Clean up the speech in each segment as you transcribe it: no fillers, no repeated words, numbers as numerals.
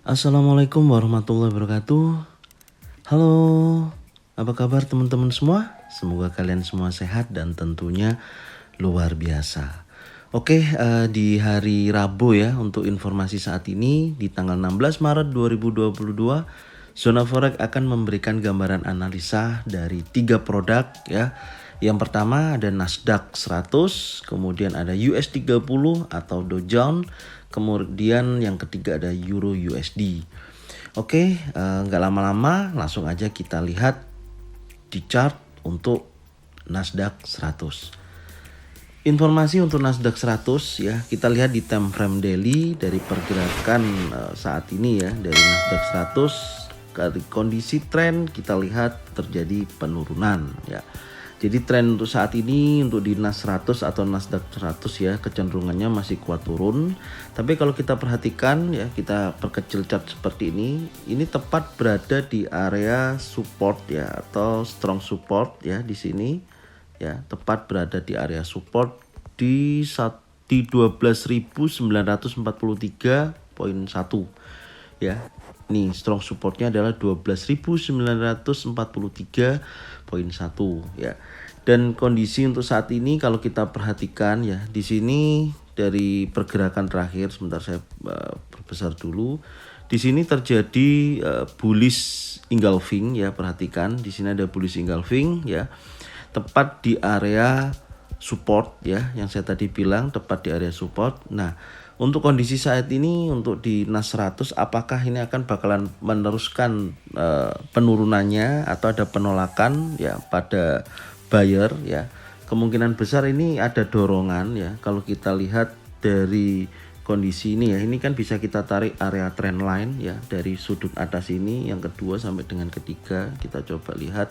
Assalamualaikum warahmatullahi wabarakatuh. Halo, apa kabar teman-teman semua? Semoga kalian semua sehat dan tentunya luar biasa. Oke, di hari Rabu ya, untuk informasi saat ini di tanggal 16 Maret 2022, Zona Forex akan memberikan gambaran analisa dari 3 produk ya. Yang pertama ada Nasdaq 100, kemudian ada US 30 atau Dow Jones, kemudian yang ketiga ada Euro USD. Oke, nggak lama-lama langsung aja kita lihat di chart untuk Nasdaq 100. Informasi untuk Nasdaq 100 ya, kita lihat di time frame daily dari pergerakan saat ini ya, dari Nasdaq 100 dari kondisi tren kita lihat terjadi penurunan ya. Jadi tren untuk saat ini untuk di Nas 100 atau Nasdaq 100 ya, kecenderungannya masih kuat turun. Tapi kalau kita perhatikan ya, kita perkecil chart seperti ini tepat berada di area support ya, atau strong support ya di sini ya, tepat berada di area support di 12.943.1 ya. Nih strong supportnya adalah 12.943.1 ya. Dan kondisi untuk saat ini kalau kita perhatikan ya, di sini dari pergerakan terakhir, sebentar saya perbesar dulu. Di sini terjadi bullish engulfing ya, perhatikan di sini ada bullish engulfing ya. Tepat di area support ya, yang saya tadi bilang tepat di area support. Nah, untuk kondisi saat ini untuk di Nas 100 apakah ini akan bakalan meneruskan penurunannya atau ada penolakan ya pada buyer ya. Kemungkinan besar ini ada dorongan ya. Kalau kita lihat dari kondisi ini ya, ini kan bisa kita tarik area trend line ya, dari sudut atas ini yang kedua sampai dengan ketiga. Kita coba lihat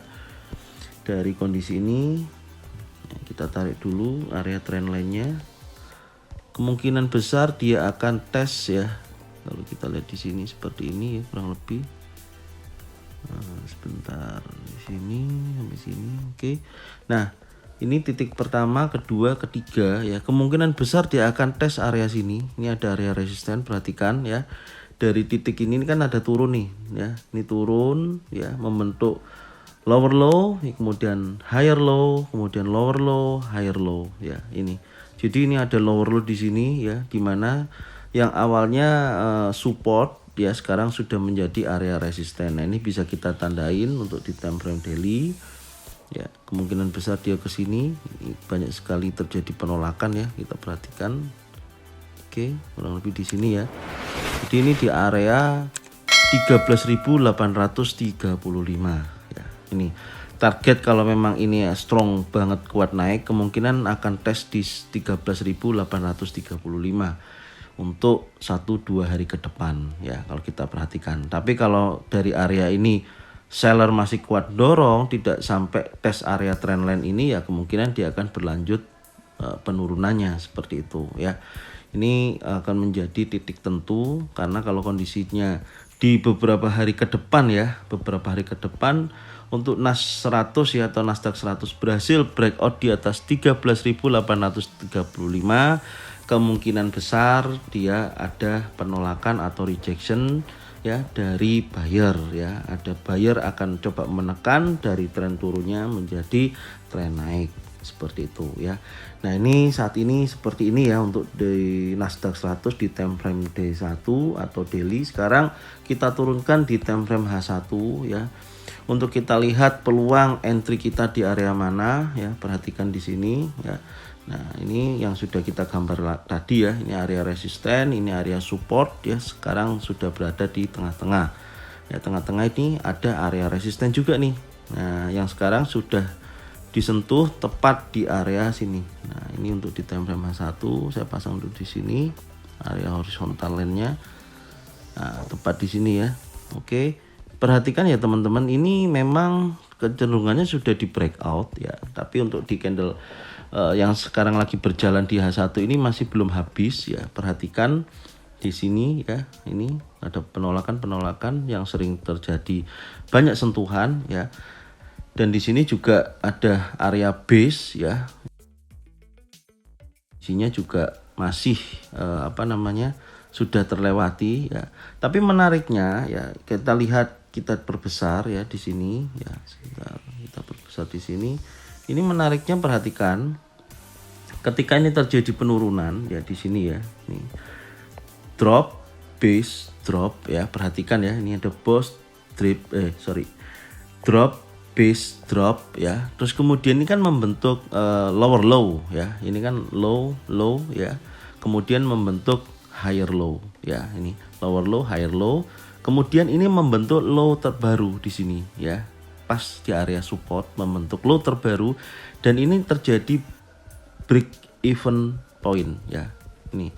dari kondisi ini ya, kita tarik dulu area trend line-nya. Kemungkinan besar dia akan tes ya. Kalau kita lihat di sini seperti ini ya, kurang lebih. Sebentar, di sini sampai sini. Oke. Nah, ini titik pertama, kedua, ketiga ya. Kemungkinan besar dia akan tes area sini. Ini ada area resisten, perhatikan ya. Dari titik ini kan ada turun nih ya. Ini turun ya, membentuk lower low, kemudian higher low, kemudian lower low, higher low ya. Ini. Jadi ini ada lower low di sini ya, dimana yang awalnya support ya sekarang sudah menjadi area resisten. Nah, ini bisa kita tandain untuk di time frame daily. Ya, kemungkinan besar dia ke sini. Banyak sekali terjadi penolakan ya, kita perhatikan. Oke, kurang lebih di sini ya. Jadi ini di area 13.835 ya. Ini target kalau memang ini ya strong banget kuat naik, kemungkinan akan tes di 13.835 untuk 1-2 hari ke depan ya, kalau kita perhatikan. Tapi kalau dari area ini seller masih kuat dorong, tidak sampai tes area trendline ini ya, kemungkinan dia akan berlanjut penurunannya seperti itu ya. Ini akan menjadi titik tentu, karena kalau kondisinya di beberapa hari ke depan ya, untuk Nas 100 ya atau Nasdaq 100 berhasil breakout di atas 13.835, kemungkinan besar dia ada penolakan atau rejection ya dari buyer ya. Ada buyer akan coba menekan dari tren turunnya menjadi tren naik seperti itu ya. Nah, ini saat ini seperti ini ya untuk di Nasdaq 100 di time frame D1 atau daily. Sekarang kita turunkan di time frame H1 ya. Untuk kita lihat peluang entry kita di area mana ya, perhatikan di sini ya. Nah, ini yang sudah kita gambar tadi ya, ini area resisten, ini area support ya. Sekarang sudah berada di tengah-tengah. Ya, tengah-tengah ini ada area resisten juga nih. Nah, yang sekarang sudah disentuh tepat di area sini. Nah, ini untuk di time frame H1 saya pasang dulu di sini area horizontal line-nya. Nah, tepat di sini ya. Oke. Perhatikan ya teman-teman, ini memang kecenderungannya sudah di breakout ya. Tapi untuk di candle yang sekarang lagi berjalan di H1 ini masih belum habis ya. Perhatikan di sini ya. Ini ada penolakan-penolakan yang sering terjadi, banyak sentuhan ya. Dan di sini juga ada area base ya. Isinya juga masih sudah terlewati ya. Tapi menariknya ya, kita lihat, kita perbesar ya di sini ya, kita perbesar di sini. Ini menariknya, perhatikan ketika ini terjadi penurunan ya di sini ya. Nih. Drop, base, drop ya. Perhatikan ya, ini ada drop, base, drop ya. Terus kemudian ini kan membentuk lower low ya. Ini kan low ya. Kemudian membentuk higher low ya. Ini lower low, higher low. Kemudian ini membentuk low terbaru di sini ya. Pas di area support membentuk low terbaru, dan ini terjadi break even point ya. Ini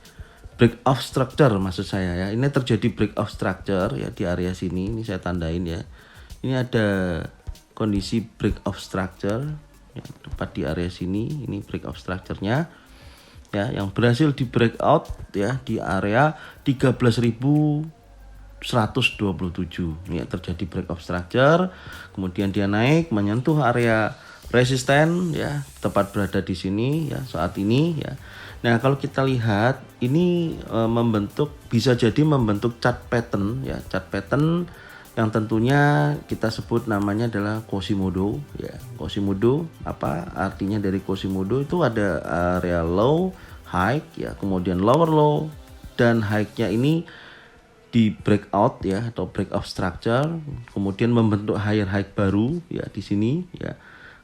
break of structure maksud saya ya. Ini terjadi break of structure ya di area sini. Ini saya tandain ya. Ini ada kondisi break of structure ya, tepat di area sini. Ini break of structure-nya ya, yang berhasil di breakout ya di area 13.127. Ini terjadi break of structure, kemudian dia naik menyentuh area resisten ya, tepat berada di sini ya saat ini ya. Nah, kalau kita lihat ini bisa jadi membentuk chart pattern ya, chart pattern yang tentunya kita sebut namanya adalah Quasimodo ya. Quasimodo, apa artinya dari Quasimodo? Itu ada area low, high ya, kemudian lower low, dan high-nya ini di breakout ya, atau break of structure, kemudian membentuk higher high baru ya di sini ya.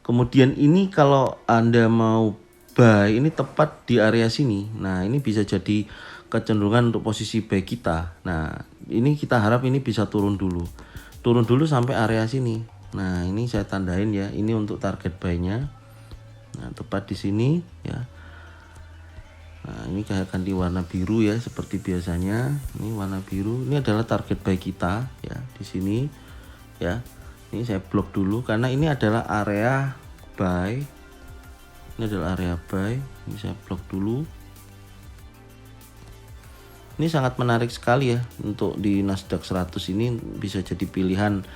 Kemudian ini kalau Anda mau buy, ini tepat di area sini. Nah, ini bisa jadi kecenderungan untuk posisi buy kita. Nah, ini kita harap ini bisa turun dulu sampai area sini. Nah, ini saya tandain ya, ini untuk target buy-nya. Nah, tepat di sini ya. Nah, ini kayak ganti warna biru ya, seperti biasanya. Ini warna biru, ini adalah target buy kita ya di sini ya. Ini saya blok dulu karena ini adalah area buy. Ini adalah area buy. Ini saya blok dulu. Ini sangat menarik sekali ya, untuk di Nasdaq 100 ini bisa jadi pilihan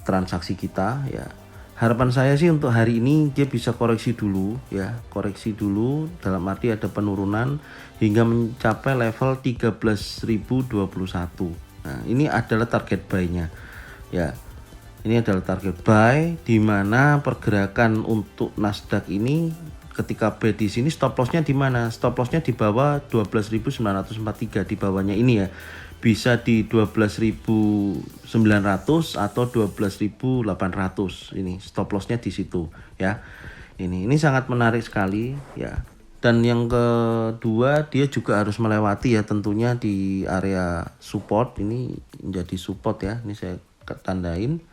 transaksi kita ya. Harapan saya sih untuk hari ini dia bisa koreksi dulu ya, koreksi dulu dalam arti ada penurunan hingga mencapai level 13.021. Nah, ini adalah target buy-nya ya. Ini adalah target buy, di mana pergerakan untuk Nasdaq ini ketika buy di sini stop loss-nya di mana? Stop loss-nya di bawah 12.943, di bawahnya ini ya. Bisa di 12.900 atau 12.800. Ini stop loss-nya di situ ya. Ini sangat menarik sekali ya. Dan yang kedua, dia juga harus melewati ya tentunya di area support. Ini menjadi support ya. Ini saya tandain.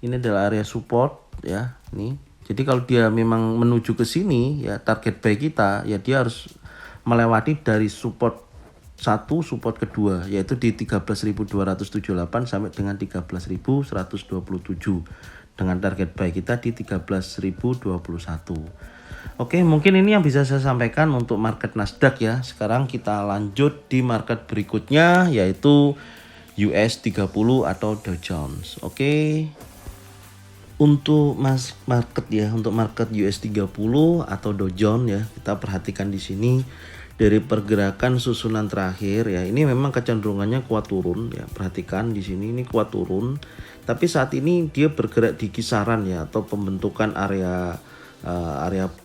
Ini adalah area support ya, nih. Jadi kalau dia memang menuju ke sini ya, target buy kita ya, dia harus melewati dari support 1, support kedua yaitu di 13.278 sampai dengan 13.127, dengan target buy kita di 13.021. Oke, mungkin ini yang bisa saya sampaikan untuk market Nasdaq ya. Sekarang kita lanjut di market berikutnya, yaitu US 30 atau Dow Jones. Oke. Untuk market ya, untuk market US 30 atau Dow Jones ya, kita perhatikan di sini dari pergerakan susunan terakhir ya, ini memang kecenderungannya kuat turun ya. Perhatikan di sini, ini kuat turun, tapi saat ini dia bergerak di kisaran ya, atau pembentukan area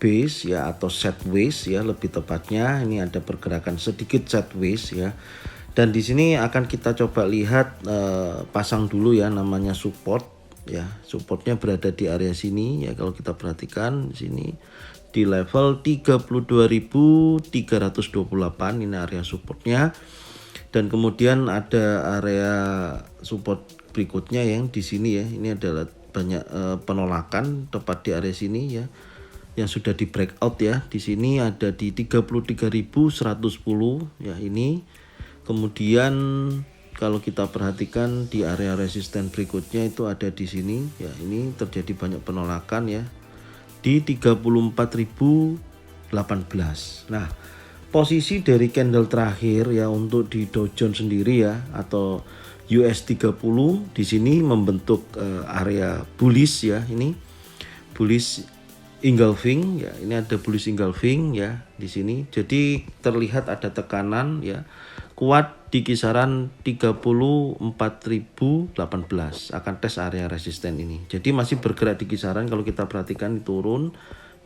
base ya, atau sideways ya lebih tepatnya. Ini ada pergerakan sedikit sideways ya. Dan di sini akan kita coba lihat, pasang dulu ya namanya support. Ya, supportnya berada di area sini ya. Kalau kita perhatikan di sini di level 32.328, ini area supportnya. Dan kemudian ada area support berikutnya yang di sini ya. Ini adalah banyak penolakan tepat di area sini ya, yang sudah di breakout ya. Di sini ada di 33.110 ya ini. Kemudian kalau kita perhatikan di area resisten berikutnya itu ada di sini ya, ini terjadi banyak penolakan ya di 34.018. Nah, posisi dari candle terakhir ya untuk di Dow Jones sendiri ya, atau US 30 di sini membentuk area bullish ya, ini bullish engulfing ya, ini ada bullish engulfing ya di sini. Jadi terlihat ada tekanan ya kuat di kisaran 34.018 akan tes area resisten ini. Jadi masih bergerak di kisaran, kalau kita perhatikan turun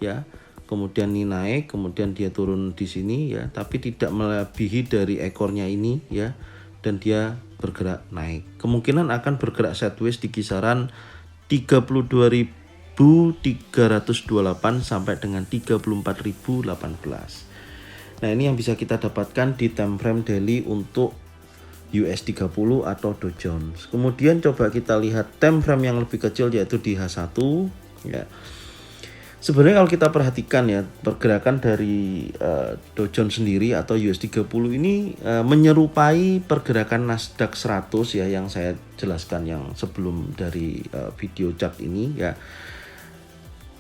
ya. Kemudian ini naik, kemudian dia turun di sini ya, tapi tidak melebihi dari ekornya ini ya, dan dia bergerak naik. Kemungkinan akan bergerak sideways di kisaran 32.328 sampai dengan 34.018. Nah, ini yang bisa kita dapatkan di time frame daily untuk US 30 atau Dow Jones. Kemudian coba kita lihat time frame yang lebih kecil, yaitu di H1 ya. Sebenarnya kalau kita perhatikan ya, pergerakan dari Dow Jones sendiri atau US 30 ini menyerupai pergerakan Nasdaq 100 ya, yang saya jelaskan yang sebelum dari video chart ini ya.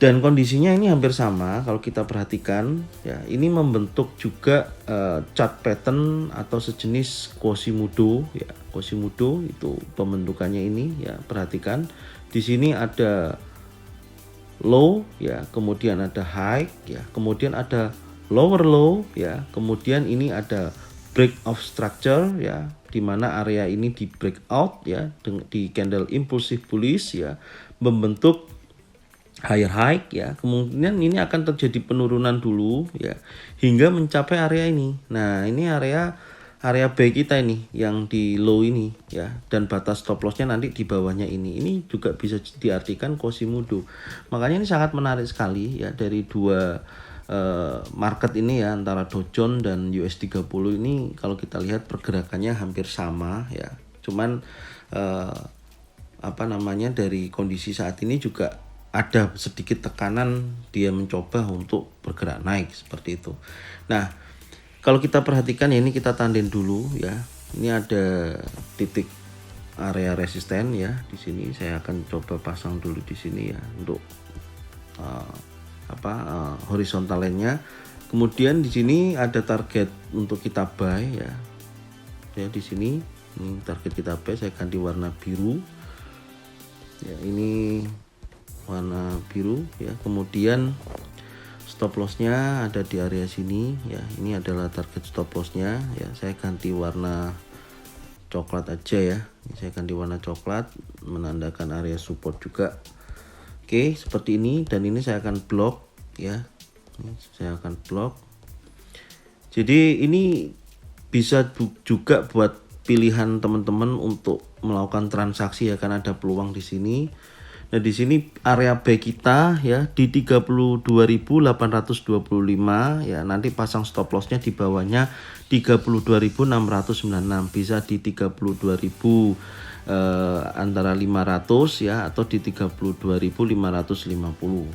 Dan kondisinya ini hampir sama kalau kita perhatikan ya. Ini membentuk juga chart pattern atau sejenis Quasimodo ya. Quasimodo itu pembentukannya ini ya. Perhatikan di sini ada low ya, kemudian ada high ya, kemudian ada lower low ya, kemudian ini ada break of structure ya, di mana area ini di breakout ya di candle impulsive bullish ya, membentuk higher high ya. Kemungkinan ini akan terjadi penurunan dulu ya hingga mencapai area ini. Nah, ini area buy kita ini yang di low ini ya, dan batas stop lossnya nanti di bawahnya ini juga bisa diartikan Quasimodo. Makanya ini sangat menarik sekali ya, dari dua market ini ya, antara Dow Jones dan US 30 ini kalau kita lihat pergerakannya hampir sama ya, cuman dari kondisi saat ini juga ada sedikit tekanan, dia mencoba untuk bergerak naik seperti itu. Nah, kalau kita perhatikan ya, ini kita tandem dulu ya. Ini ada titik area resisten ya di sini. Saya akan coba pasang dulu di sini ya untuk horizontal line-nya. Kemudian di sini ada target untuk kita buy ya. Ya di sini ini target kita buy, saya ganti warna biru. Ya, ini warna biru ya. Kemudian stop lossnya ada di area sini ya, ini adalah target stop lossnya ya. Saya ganti warna coklat aja ya, ini saya ganti warna coklat menandakan area support juga. Oke, seperti ini, dan ini saya akan blok ya, ini saya akan blok. Jadi ini bisa juga buat pilihan teman-teman untuk melakukan transaksi ya, karena ada peluang di sini. Nah, di sini area buy kita ya di 32.825 ya. Nanti pasang stop lossnya di bawahnya 32.696, bisa di 32.000 antara 500 ya, atau di 32.550.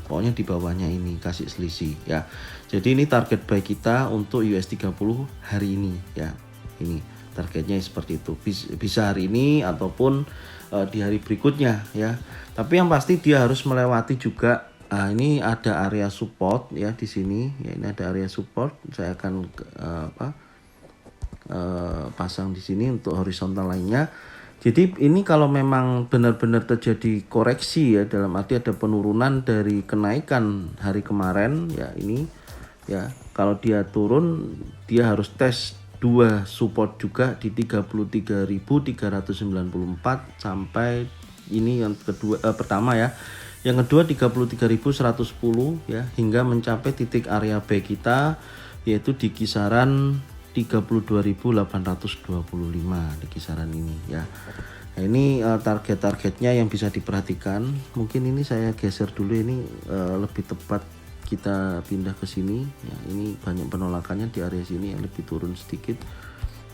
Pokoknya di bawahnya ini kasih selisih ya. Jadi ini target buy kita untuk US 30 hari ini ya. Ini targetnya seperti itu. Bisa hari ini ataupun di hari berikutnya ya. Tapi yang pasti dia harus melewati juga ini ada area support ya di sini ya, ini ada area support. Saya akan pasang di sini untuk horizontal lainnya. Jadi ini kalau memang benar-benar terjadi koreksi ya, dalam arti ada penurunan dari kenaikan hari kemarin ya, ini ya, kalau dia turun dia harus tes dua support juga di 33.394 sampai ini yang kedua pertama ya. Yang kedua 33.110 ya, hingga mencapai titik area buy kita yaitu di kisaran 32.825 di kisaran ini ya. Nah, ini target-targetnya yang bisa diperhatikan. Mungkin ini saya geser dulu, ini lebih tepat kita pindah ke sini ya. Ini banyak penolakannya di area sini yang lebih turun sedikit.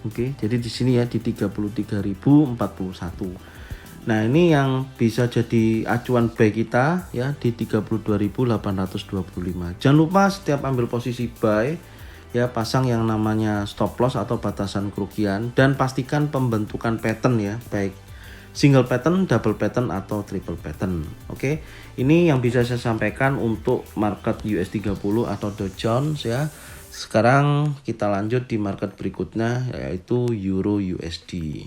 Oke, jadi di sini ya di 33.041. Nah, ini yang bisa jadi acuan buy kita ya di 32.825. Jangan lupa setiap ambil posisi buy ya, pasang yang namanya stop loss atau batasan kerugian, dan pastikan pembentukan pattern ya, baik single pattern, double pattern atau triple pattern. Oke. Ini yang bisa saya sampaikan untuk market US 30 atau Dow Jones ya. Sekarang kita lanjut di market berikutnya, yaitu Euro USD.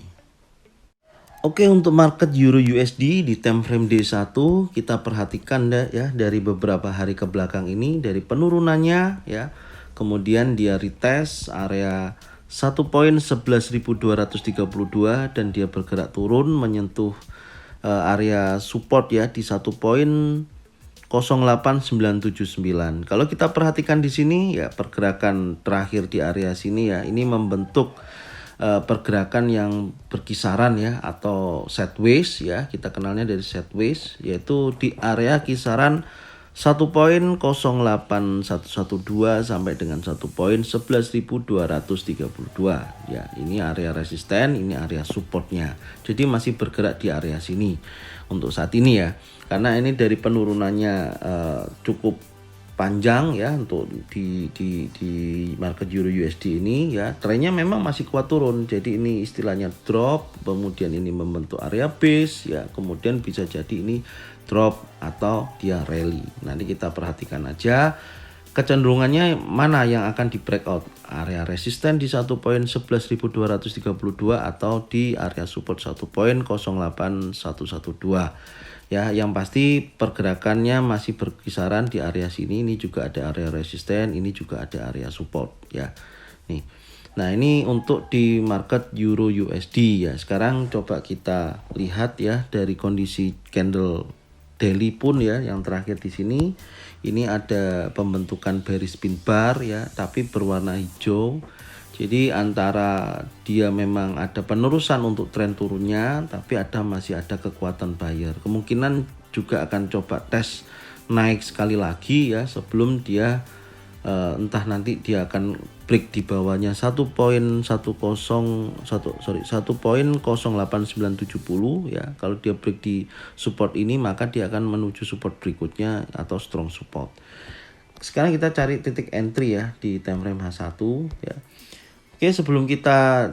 Oke, untuk market Euro USD di time frame D1 kita perhatikan ya dari beberapa hari ke belakang ini, dari penurunannya ya. Kemudian dia retest area 1.11.232 dan dia bergerak turun menyentuh area support ya di 1.08979. Kalau kita perhatikan di sini ya, pergerakan terakhir di area sini ya, ini membentuk pergerakan yang berkisaran ya, atau sideways ya, kita kenalnya dari sideways, yaitu di area kisaran 1.08112 sampai dengan 1.11.232 ya. Ini area resisten, ini area supportnya. Jadi masih bergerak di area sini untuk saat ini ya, karena ini dari penurunannya cukup panjang ya untuk di market Euro USD ini ya. Trennya memang masih kuat turun, jadi ini istilahnya drop, kemudian ini membentuk area base ya, kemudian bisa jadi ini drop atau dia rally. Nanti kita perhatikan aja kecenderungannya mana yang akan di breakout, area resisten di 1.11.232 atau di area support 1.08112 ya. Yang pasti pergerakannya masih berkisaran di area sini. Ini juga ada area resisten, ini juga ada area support ya. Nih. Nah, ini untuk di market Euro USD ya. Sekarang coba kita lihat ya dari kondisi candle daily pun ya, yang terakhir di sini. Ini ada pembentukan bearish pin bar ya, tapi berwarna hijau. Jadi antara dia memang ada penerusan untuk tren turunnya, tapi masih ada kekuatan buyer. Kemungkinan juga akan coba tes naik sekali lagi ya, sebelum dia entah nanti dia akan break di bawahnya 1.08970 ya. Kalau dia break di support ini, maka dia akan menuju support berikutnya atau strong support. Sekarang kita cari titik entry ya di time frame H1 ya. Oke, sebelum kita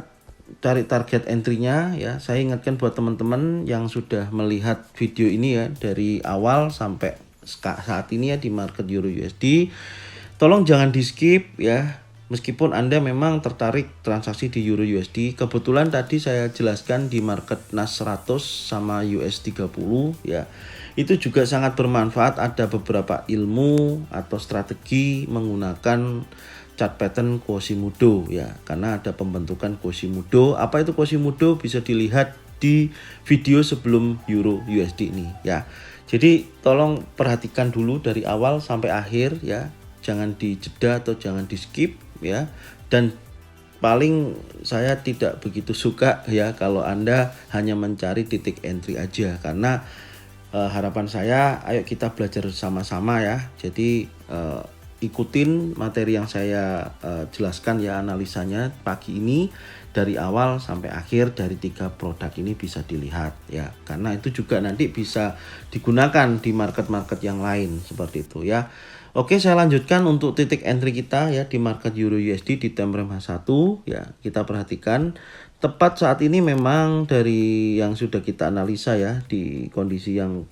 cari target entry-nya ya, saya ingatkan buat teman-teman yang sudah melihat video ini ya dari awal sampai saat ini ya di market Euro USD, tolong jangan di skip ya. Meskipun Anda memang tertarik transaksi di Euro USD, kebetulan tadi saya jelaskan di market NAS 100 sama US 30 ya. Itu juga sangat bermanfaat, ada beberapa ilmu atau strategi menggunakan chart pattern Quasimodo ya, karena ada pembentukan Quasimodo. Apa itu Quasimodo bisa dilihat di video sebelum Euro USD ini ya. Jadi tolong perhatikan dulu dari awal sampai akhir ya. Jangan dijeda atau jangan di skip ya. Dan paling saya tidak begitu suka ya kalau Anda hanya mencari titik entry aja, karena harapan saya ayo kita belajar sama-sama ya. Jadi ikutin materi yang saya jelaskan ya, analisanya pagi ini dari awal sampai akhir dari 3 produk ini bisa dilihat ya, karena itu juga nanti bisa digunakan di market-market yang lain seperti itu ya. Oke, saya lanjutkan untuk titik entry kita ya di market Euro USD di time frame H1 ya. Kita perhatikan tepat saat ini memang dari yang sudah kita analisa ya di kondisi yang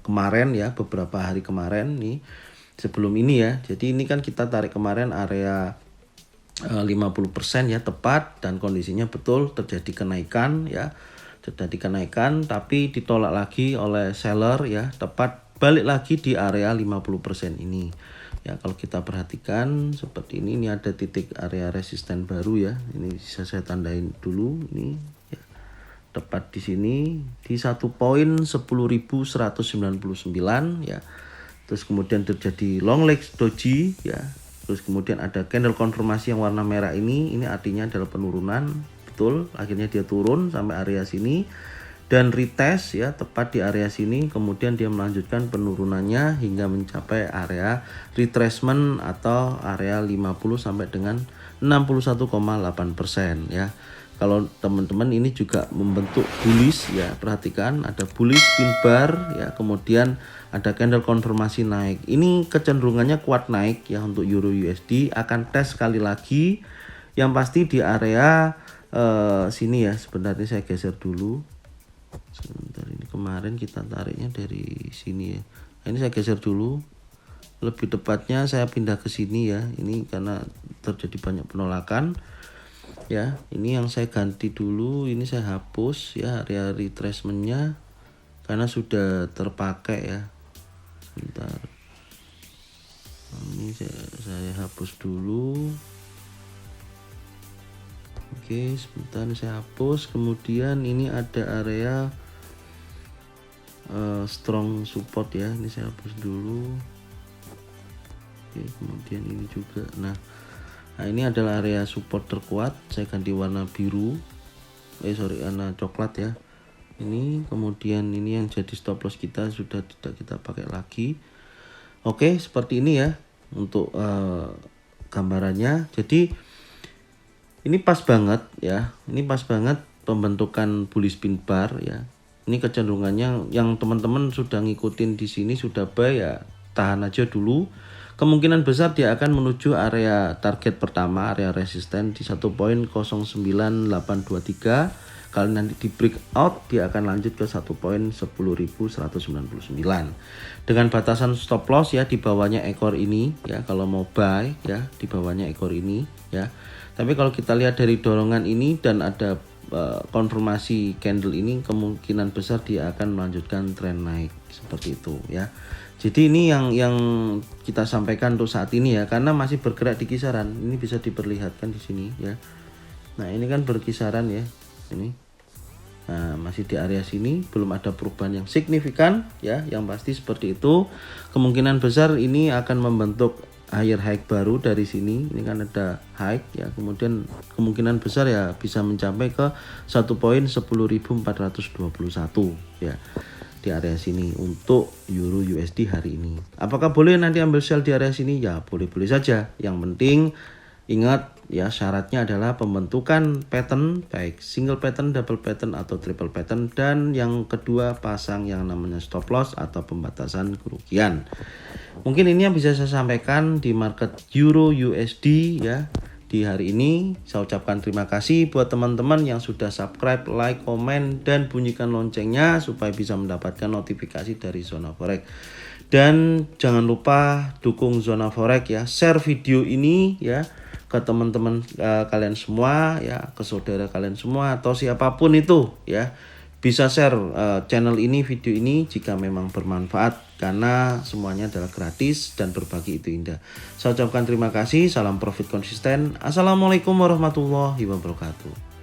kemarin ya, beberapa hari kemarin nih sebelum ini ya. Jadi ini kan kita tarik kemarin area 50% ya tepat, dan kondisinya betul terjadi kenaikan ya. Terjadi kenaikan tapi ditolak lagi oleh seller ya, tepat balik lagi di area 50% ini ya. Kalau kita perhatikan seperti ini ada titik area resisten baru ya. Ini bisa saya tandain dulu ini ya, tepat di sini di 1.10199 ya. Terus kemudian terjadi long leg doji ya. Terus kemudian ada candle konfirmasi yang warna merah ini artinya adalah penurunan, betul. Akhirnya dia turun sampai area sini dan retest ya tepat di area sini, kemudian dia melanjutkan penurunannya hingga mencapai area retracement atau area 50 sampai dengan 61,8% ya. Kalau teman-teman ini juga membentuk bullish ya, perhatikan ada bullish pin bar ya, kemudian ada candle konfirmasi naik. Ini kecenderungannya kuat naik ya untuk Euro USD, akan tes sekali lagi yang pasti di area sini ya. Sebenarnya saya geser dulu. Sebentar, ini kemarin kita tariknya dari sini ya. Nah, ini saya geser dulu. Lebih tepatnya saya pindah ke sini ya. Ini karena terjadi banyak penolakan. ya. Ini yang saya ganti dulu, ini saya hapus ya area retracementnya karena sudah terpakai ya. Sebentar, ini saya hapus dulu. Oke, sebentar saya hapus. Kemudian ini ada area strong support ya, ini saya hapus dulu. Oke, kemudian ini juga. Nah ini adalah area support terkuat, saya ganti warna biru, warna coklat ya. Ini kemudian ini yang jadi stop loss kita sudah tidak kita pakai lagi. Oke, seperti ini ya untuk gambarannya. Jadi ini pas banget ya, ini pas banget pembentukan bullish pin bar ya. Ini kecenderungannya yang teman-teman sudah ngikutin di sini sudah buy ya, tahan aja dulu. Kemungkinan besar dia akan menuju area target pertama, area resisten di 1.09823. Kalau nanti di breakout dia akan lanjut ke 1.10199 dengan batasan stop loss ya di bawahnya ekor ini ya, kalau mau buy ya di bawahnya ekor ini ya. Tapi kalau kita lihat dari dorongan ini dan ada konfirmasi candle ini, kemungkinan besar dia akan melanjutkan tren naik seperti itu ya. Jadi ini yang kita sampaikan untuk saat ini ya, karena masih bergerak di kisaran. Ini bisa diperlihatkan di sini ya. Nah ini kan berkisaran ya, ini. Nah masih di area sini, belum ada perubahan yang signifikan ya. Yang pasti seperti itu. Kemungkinan besar ini akan membentuk higher high baru dari sini. Ini kan ada high ya, kemudian kemungkinan besar ya bisa mencapai ke 1.10421 ya di area sini untuk euro USD hari ini. Apakah boleh nanti ambil sell di area sini? Ya boleh-boleh saja. Yang penting ingat ya, syaratnya adalah pembentukan pattern, baik single pattern, double pattern atau triple pattern, dan yang kedua pasang yang namanya stop loss atau pembatasan kerugian. Mungkin ini yang bisa saya sampaikan di market euro USD ya di hari ini. Saya ucapkan terima kasih buat teman-teman yang sudah subscribe, like, komen, dan bunyikan loncengnya supaya bisa mendapatkan notifikasi dari Zona Forex. Dan jangan lupa dukung Zona Forex ya, share video ini ya ke teman-teman kalian semua ya, ke saudara kalian semua atau siapapun itu ya. Bisa share channel ini, video ini jika memang bermanfaat, karena semuanya adalah gratis dan berbagi itu indah. Saya ucapkan terima kasih, salam profit konsisten. Assalamualaikum warahmatullahi wabarakatuh.